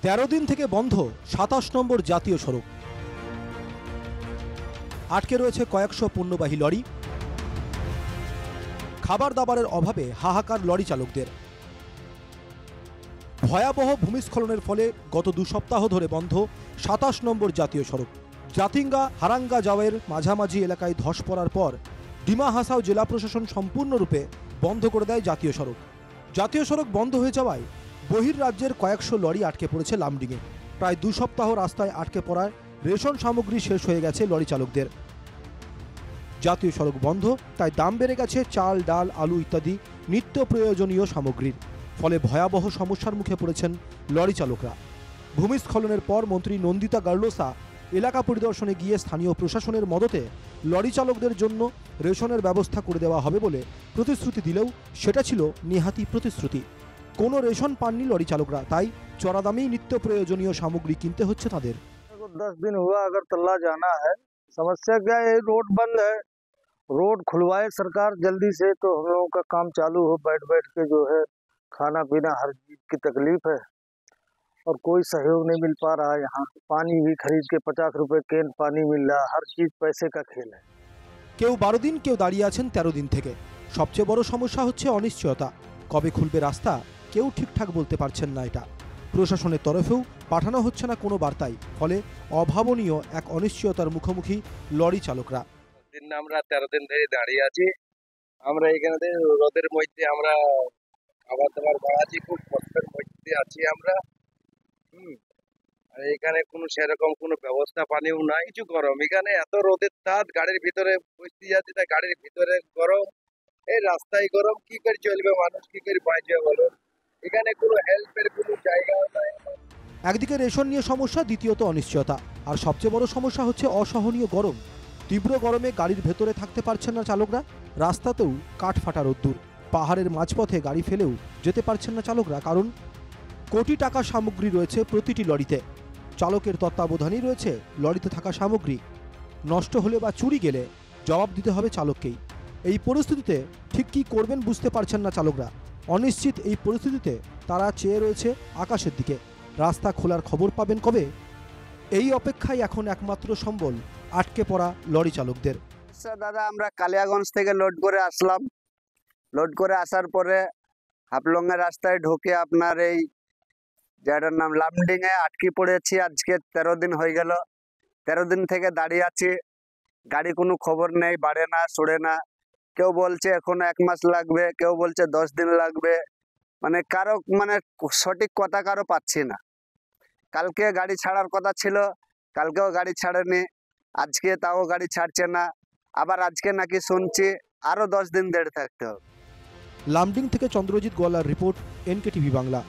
13 দিন থেকে বন্ধ 27 নম্বর জাতীয় সড়ক। আটকে রয়েছে কয়েকশো পণ্যবাহী লরি। খাবার দাবারের অভাবে হাহাকার লরি চালকদের। ভয়াবহ ভূমিস্খলনের ফলে গত 2 সপ্তাহ ধরে বন্ধ 27 নম্বর জাতীয় সড়ক। জাতিঙ্গা হারাঙ্গা জাওয়ের মাঝামাঝি এলাকায় ধস পড়ার পর ডিমা হাসাও জেলা প্রশাসন সম্পূর্ণরূপে বন্ধ করে দেয় জাতীয় সড়ক। জাতীয় সড়ক বন্ধ হয়ে যাওয়ায় বহির্রাজ্যের কয়েকশো লরি আটকে পড়েছে লামডিংয়ে। প্রায় 2 সপ্তাহ রাস্তায় আটকে পড়ায় রেশন সামগ্রী শেষ হয়ে গেছে লরি চালকদের। জাতীয় সড়ক বন্ধ, তাই দাম বেড়ে গেছে চাল, ডাল, আলু ইত্যাদি নিত্য প্রয়োজনীয় সামগ্রীর। ফলে ভয়াবহ সমস্যার মুখে পড়েছেন লরি চালকরা। ভূমিস্খলনের পর মন্ত্রী নন্দিতা গার্লোসা এলাকা পরিদর্শনে গিয়ে স্থানীয় প্রশাসনের মদতে লরি চালকদের জন্য রেশনের ব্যবস্থা করে দেওয়া হবে বলে প্রতিশ্রুতি দিলেও সেটা ছিল নেহাতি প্রতিশ্রুতি। কোনো রেশন পাননি লরি চালকরা, তাই চড়া দামেই নিত্য প্রয়োজনীয় সামগ্রী কিনতে হচ্ছে তাদের। 10 दिन हुआ अगरतला जाना है। समस्या क्या है, रोड बंद है। रोड खुलवाए सरकार जल्दी से तो हम लोगों का काम चालू हो। बैठ बैठ के जो है खाना पीना हर चीज की तकलीफ है और कोई सहयोग नहीं मिल पा रहा है। यहाँ पानी भी खरीद के 50 रुपए कैन पानी मिल रहा है। हर चीज पैसे का खेल है। কেউ 12 দিন, কেউ দাঁড়িয়ে আছেন 13 দিন থেকে। সবচেয়ে বড় সমস্যা হচ্ছে অনিশ্চয়তা। কবে খুলবে রাস্তা কেউ ঠিকঠাক বলতে পারছেন না। এটা প্রশাসনের তরফেও পাঠানো হচ্ছে না কোনো বার্তাই। ফলে অভাবনীয় এক অনিশ্চয়তার মুখোমুখি লরি চালকরা। আমরা 13 দিন ধরে দাঁড়িয়ে আছি। আমরা এখানে রোদের মধ্যে আমরা খাবার দাবার বাড়াচ্ছি, খুব কষ্টের মধ্যে আছি আমরা। আর এখানে কোনো সেরকম কোনো ব্যবস্থা পানিও নাই, কিছু গরম। এখানে এত রোদের তাপ, গাড়ির ভিতরে বসতে যাচ্ছি, তাই গাড়ির ভিতরে গরম, এই রাস্তায় গরম। কি করে চলবে মানুষ, কি করে বাঁচবে বলো? এখানে কোনো হেল্পের কোনো জায়গা নাই। একদিকে রেশন নিয়ে সমস্যা, দ্বিতীয়ত অনিশ্চয়তা, আর সবচেয়ে বড় সমস্যা হচ্ছে অসহনীয় গরম। তীব্র গরমে গাড়ির ভেতরে থাকতে পারছেন না চালকরা। রাস্তাতেও কাঠ ফাটা রোদ্দুর। পাহাড়ের মাঝপথে গাড়ি ফেলেও যেতে পারছেন না চালকরা, কারণ কোটি টাকার সামগ্রী রয়েছে প্রতিটি লরিতে। চালকের তত্ত্বাবধানেই রয়েছে লরিতে থাকা সামগ্রী। নষ্ট হলে বা চুরি গেলে জবাব দিতে হবে চালককেই। এই পরিস্থিতিতে ঠিক কী করবেন বুঝতে পারছেন না চালকরা। অনিশ্চিত এই পরিস্থিতিতে তারা চেয়ে রয়েছে আকাশের দিকে। রাস্তা খোলার খবর পাবেন কবে, এই অপেক্ষায় এখন একমাত্র সম্বল আটকে পড়া লরি চালকদের। দাদা, আমরা কালিয়াগঞ্জ থেকে লোড করে আসলাম। লোড করে আসার পরে হাফলংয়ের রাস্তায় ঢুকে আপনার এই জায়গাটার নাম লামডিংয়ে আটকে পড়েছি। আজকে 13 দিন হয়ে গেল। 13 দিন থেকে দাঁড়িয়ে আছি। গাড়ি কোনো খবর নেই, বাড়ে না, সরে না। কেউ বলছে এখনো 1 মাস লাগবে, কেউ বলছে 10 দিন লাগবে। মানে কারো সঠিক কথা কারো পাচ্ছি না। কালকে গাড়ি ছাড়ার কথা ছিল, কালকেও গাড়ি ছাড়েনি। আজকে তাও গাড়ি ছাড়ছে না। আবার আজকে নাকি শুনছি আরো 10 দিন দেড় থাকতে হবে। লামডিং থেকে চন্দ্রজিৎ গোয়ালার রিপোর্ট, NKTV বাংলা।